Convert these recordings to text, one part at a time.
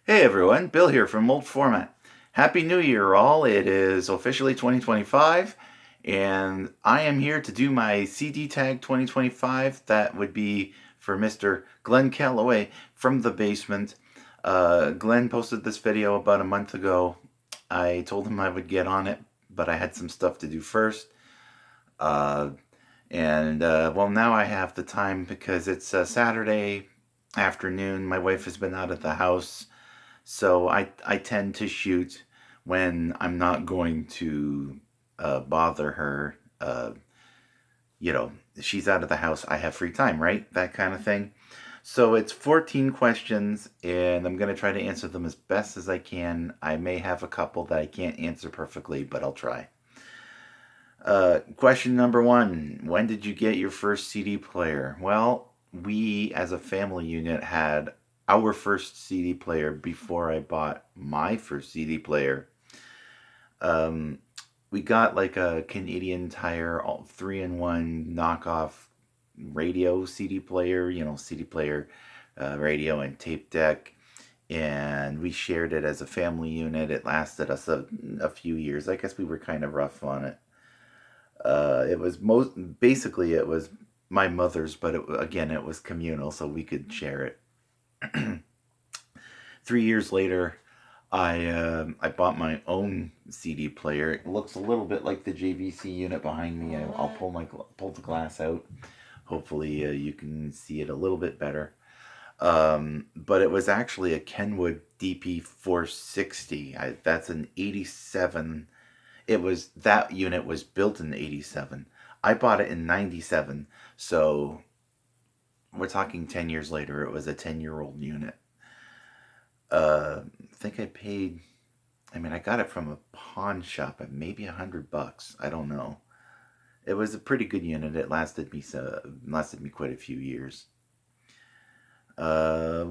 Hey everyone, Bill here from Old Format. Happy New Year, all. It is officially 2025, and I am here to do my CD Tag 2025. That would be for Mr. Glen Kellaway from the basement. Glenn posted this video about a month ago. I told him I would get on it, but I had some stuff to do first. Uh, well, now I have the time because it's Saturday afternoon. My wife has been out of the house, so I tend to shoot when I'm not going to bother her. You know, she's out of the house. I have free time, right? That kind of thing. So it's 14 questions, and I'm going to try to answer them as best as I can. I may have a couple that I can't answer perfectly, but I'll try. Question number one: when did you get your first CD player? Well, we as a family unit had our first CD player before I bought my first CD player. Um, we got like a Canadian Tire 3-in-1 knockoff radio CD player, CD player, radio, and tape deck. And we shared it as a family unit. It lasted us a few years. I guess we were kind of rough on it. It was basically it was my mother's, but again it was communal, so we could share it. 3 years later, I bought my own CD player. It looks a little bit like the JVC unit behind me. I'll pull the glass out. Hopefully, you can see it a little bit better. But it was actually a Kenwood DP 460. That's an 87. That unit was built in 87. I bought it in 97. So we're talking 10 years later. It was a 10-year-old unit. I think I paid. I mean, I got it from a pawn shop at maybe $100. I don't know. It was a pretty good unit. It lasted me quite a few years. Uh,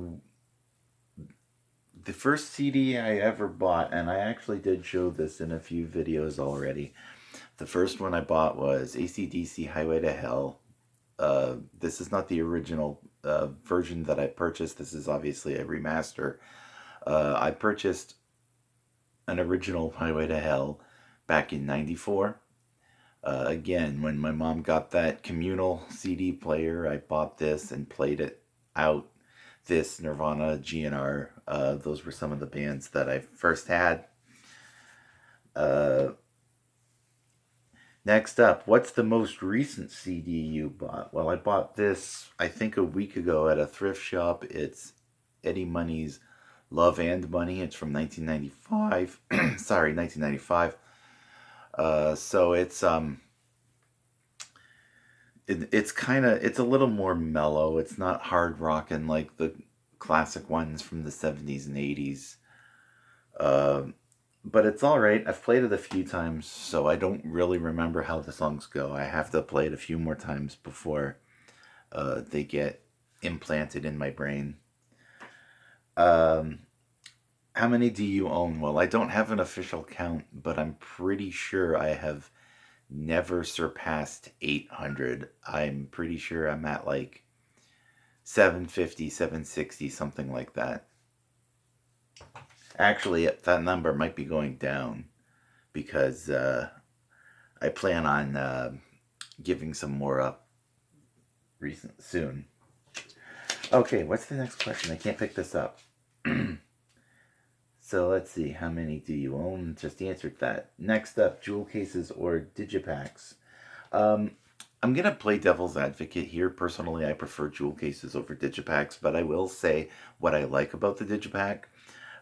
the first CD I ever bought, and I actually did show this in a few videos already. The first one I bought was AC/DC Highway to Hell. This is not the original version that I purchased. This is obviously a remaster. I purchased an original Highway to Hell back in '94. Again, when my mom got that communal CD player, I bought this and played it out. This, Nirvana, GNR, those were some of the bands that I first had. Uh, Next up, what's the most recent CD you bought? Well, I bought this, I think, a week ago at a thrift shop. It's Eddie Money's Love and Money. It's from 1995. Sorry, 1995. So it's a little more mellow. It's not hard rocking like the classic ones from the 70s and 80s. Uh, but it's all right. I've played it a few times, so I don't really remember how the songs go. I have to play it a few more times before they get implanted in my brain. Um, how many do you own? Well, I don't have an official count, but I'm pretty sure I have never surpassed 800. I'm pretty sure I'm at like 750, 760, something like that. Actually, that number might be going down because I plan on giving some more up soon. Okay, what's the next question? I can't pick this up. So let's see. How many do you own? Just answered that. Next up, jewel cases or digipacks. Um, I'm gonna play devil's advocate here. Personally, I prefer jewel cases over digipacks, but I will say what I like about the digipack.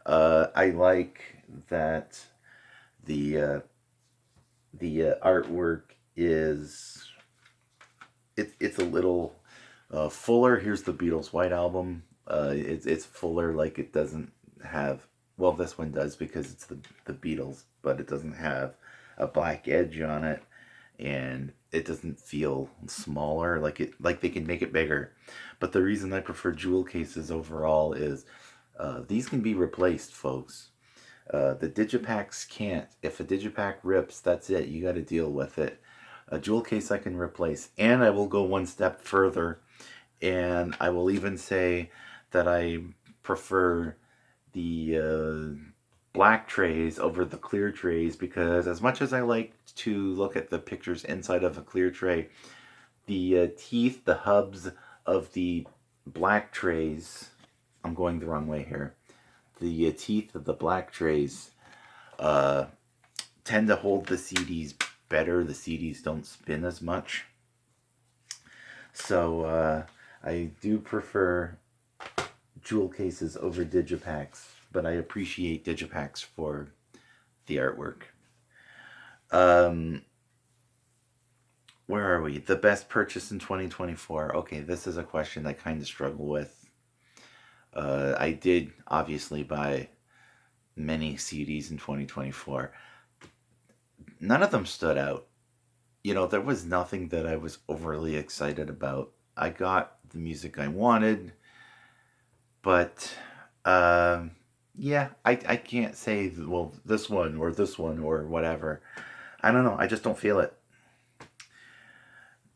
I like that the uh, the artwork is it's a little fuller. Here's the Beatles White Album. It's fuller. Like it doesn't have. Well, this one does because it's the Beatles, but it doesn't have a black edge on it, and it doesn't feel smaller. Like they can make it bigger. But the reason I prefer jewel cases overall is these can be replaced, folks. The digipacks can't. If a digipack rips, that's it. You got to deal with it. A jewel case I can replace, and I will go one step further, and I will even say that I prefer the black trays over the clear trays, because as much as I like to look at the pictures inside of a clear tray, the teeth, the hubs of the black trays, I'm going the wrong way here. The teeth of the black trays uh, tend to hold the CDs better. The CDs don't spin as much. So I do prefer jewel cases over digipacks, but I appreciate digipacks for the artwork. Um, where are we? The best purchase in 2024. Okay, this is a question I kind of struggle with. I did obviously buy many CDs in 2024. None of them stood out. You know, there was nothing that I was overly excited about. I got the music I wanted, but yeah, I can't say, well, this one or whatever. I don't know. I just don't feel it.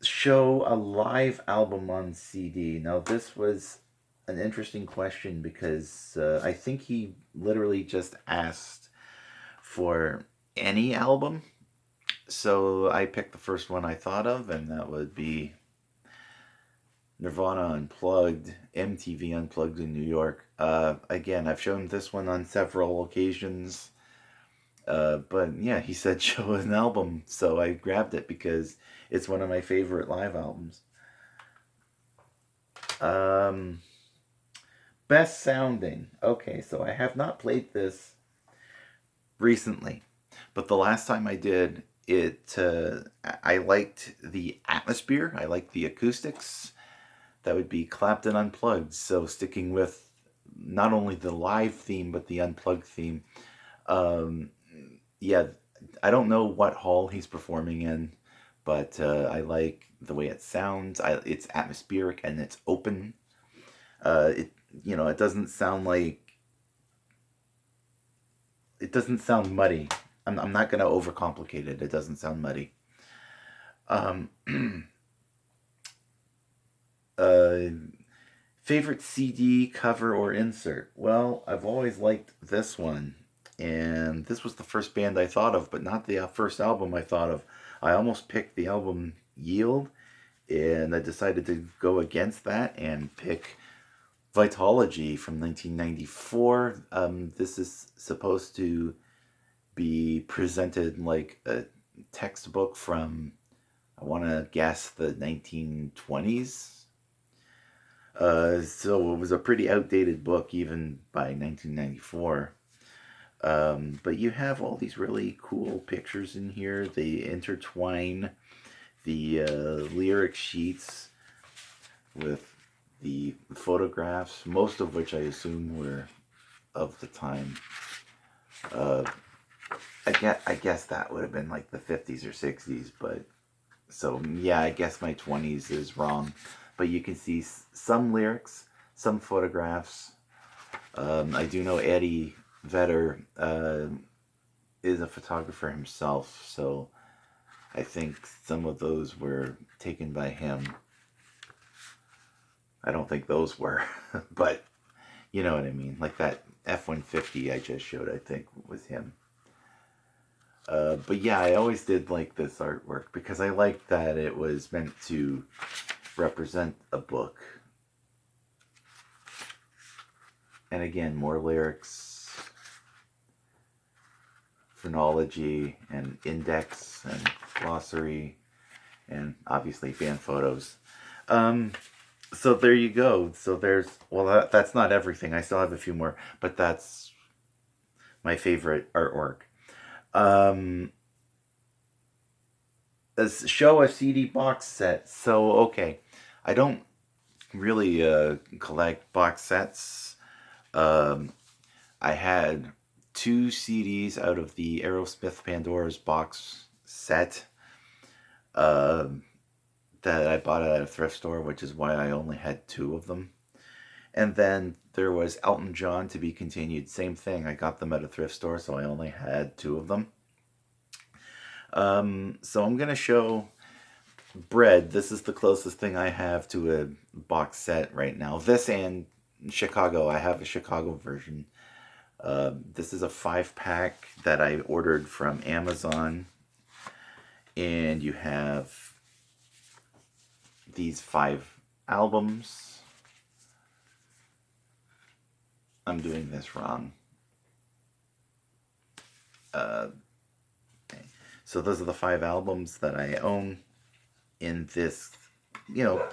Show a live album on CD. Now, this was an interesting question because I think he literally just asked for any album. So I picked the first one I thought of, and that would be Nirvana Unplugged, MTV Unplugged in New York. Again, I've shown this one on several occasions. But yeah, he said show an album, so I grabbed it because it's one of my favorite live albums. Um, Best sounding. Okay, so I have not played this recently, but the last time I did it, I liked the atmosphere. I liked the acoustics. That would be Clapton Unplugged. So sticking with not only the live theme but the unplugged theme. Um, yeah, I don't know what hall he's performing in, but I like the way it sounds. It's atmospheric and it's open. It it doesn't sound like it doesn't sound muddy. I'm not gonna overcomplicate it. It doesn't sound muddy. Um, uh, Favorite CD cover or insert? Well, I've always liked this one, and this was the first band I thought of, but not the first album I thought of. I almost picked the album Yield, and I decided to go against that and pick Vitology from 1994. This is supposed to be presented like a textbook from, I want to guess, the 1920s. So it was a pretty outdated book even by 1994. But you have all these really cool pictures in here. They intertwine the lyric sheets with the photographs, most of which I assume were of the time. Uh, I guess that would have been like the 50s or 60s, but so yeah, I guess my 20s is wrong. But you can see some lyrics, some photographs. I do know Eddie Vedder is a photographer himself, so I think some of those were taken by him. I don't think those were, but you know what I mean. Like that F-150 I just showed, I think was him. But yeah, I always did like this artwork because I liked that it was meant to represent a book. And again, more lyrics, phonology, and index, and glossary, and obviously fan photos. So there you go. So that's not everything. I still have a few more, but that's my favorite artwork. Um, Show a CD box set. So, okay, I don't really collect box sets. Um, I had two CDs out of the Aerosmith Pandora's box set that I bought at a thrift store, which is why I only had two of them. And then there was Elton John To Be Continued. Same thing. I got them at a thrift store, so I only had two of them. So I'm going to show Bread. This is the closest thing I have to a box set right now. This and Chicago. I have a Chicago version. This is a 5-pack that I ordered from Amazon, and you have these 5 albums. I'm doing this wrong. So those are the 5 albums that I own in this, you know,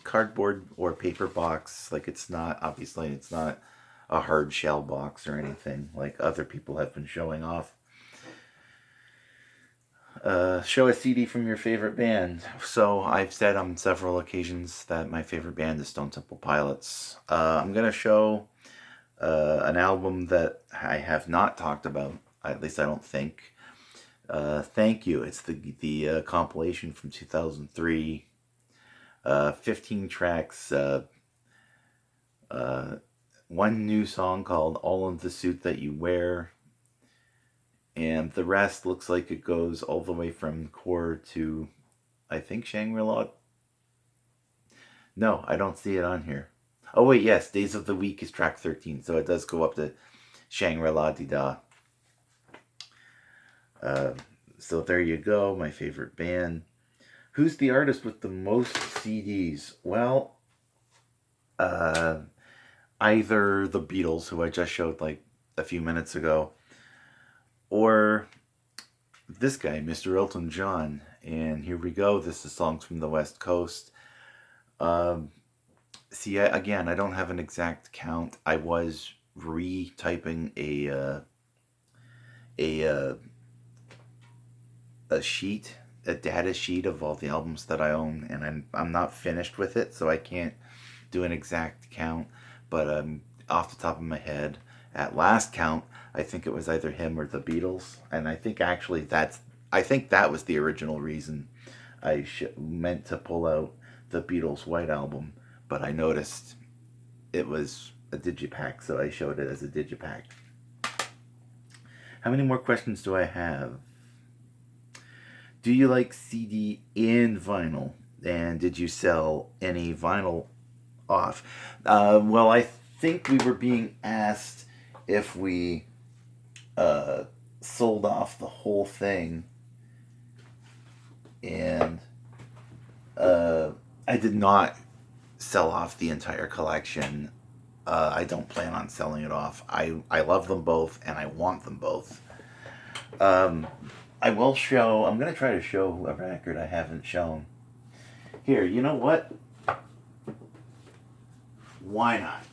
cardboard or paper box. Like, it's not, obviously, it's not a hard shell box or anything like other people have been showing off. Show a CD from your favorite band. So I've said on several occasions that my favorite band is Stone Temple Pilots. I'm going to show an album that I have not talked about, at least I don't think. Thank You. It's the compilation from 2003. 15 tracks. One new song called All in the Suit That You Wear. And the rest looks like it goes all the way from Core to, I think, Shangri-La. No, I don't see it on here. Oh, wait, yes, Days of the Week is track 13, so it does go up to Shangri-La Di Da. So there you go, my favorite band. Who's the artist with the most CDs? Well, either the Beatles, who I just showed like a few minutes ago, or this guy, Mr. Elton John. And here we go. This is Songs from the West Coast. Again, I don't have an exact count. I was retyping a sheet, a data sheet of all the albums that I own, and I'm not finished with it, so I can't do an exact count. But off the top of my head, at last count, I think it was either him or the Beatles, and I think actually that was the original reason I meant to pull out the Beatles' White Album, but I noticed it was a digipack, so I showed it as a digipack. How many more questions do I have? Do you like CD and vinyl? And did you sell any vinyl off? Well, I think we were being asked if we sold off the whole thing. And I did not sell off the entire collection. I don't plan on selling it off. I love them both, and I want them both. I will show, I'm going to try to show a record I haven't shown. Here, you know what? Why not?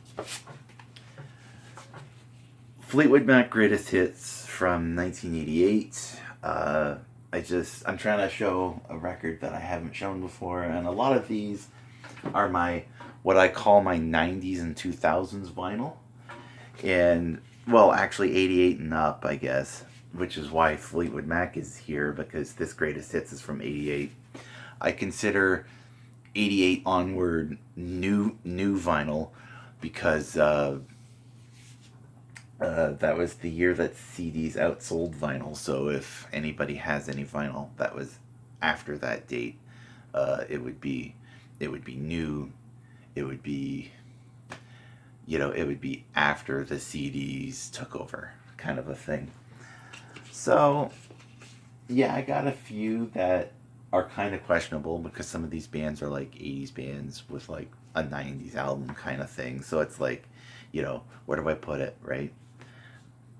Fleetwood Mac Greatest Hits from 1988. I'm trying to show a record that I haven't shown before, and a lot of these are what I call my 90s and 2000s vinyl. And, well, actually 88 and up, I guess, which is why Fleetwood Mac is here, because this Greatest Hits is from 88. I consider 88 onward new vinyl because that was the year that CDs outsold vinyl. So if anybody has any vinyl that was after that date, it would be new. It would be, it would be after the CDs took over, kind of a thing. So, yeah, I got a few that are kind of questionable because some of these bands are like 80s bands with like a 90s album kind of thing. So it's like, where do I put it, right?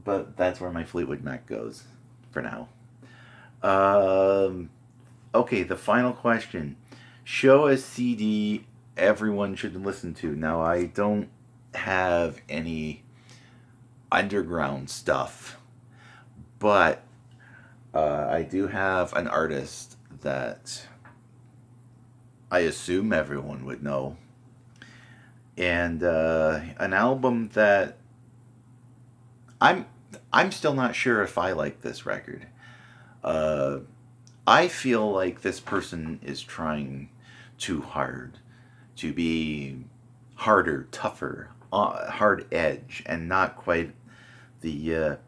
But that's where my Fleetwood Mac goes for now. Okay, the final question. Show a CD everyone should listen to. Now, I don't have any underground stuff, but I do have an artist that I assume everyone would know, and an album that I'm still not sure if I like this record. I feel like this person is trying too hard to be harder, tougher, hard edge, and not quite the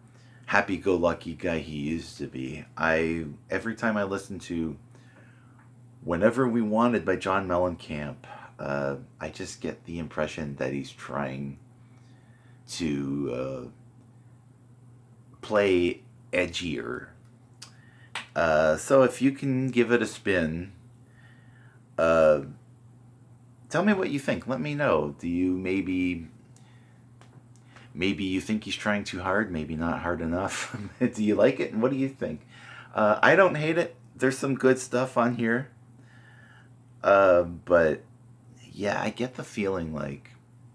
happy-go-lucky guy he used to be. Every time I listen to Whenever We Wanted by John Mellencamp, I just get the impression that he's trying to play edgier. So if you can give it a spin, uh, tell me what you think. Let me know. Do you maybe you think he's trying too hard, maybe not hard enough? Do you like it? And what do you think? I don't hate it. There's some good stuff on here. But yeah, I get the feeling like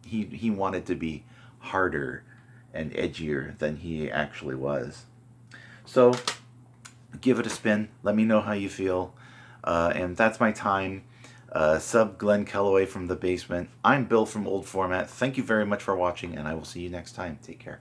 he wanted to be harder and edgier than he actually was. So give it a spin. Let me know how you feel. And that's my time. Sub Glen Kellaway from the basement. I'm Bill from Old Format. Thank you very much for watching, and I will see you next time. Take care.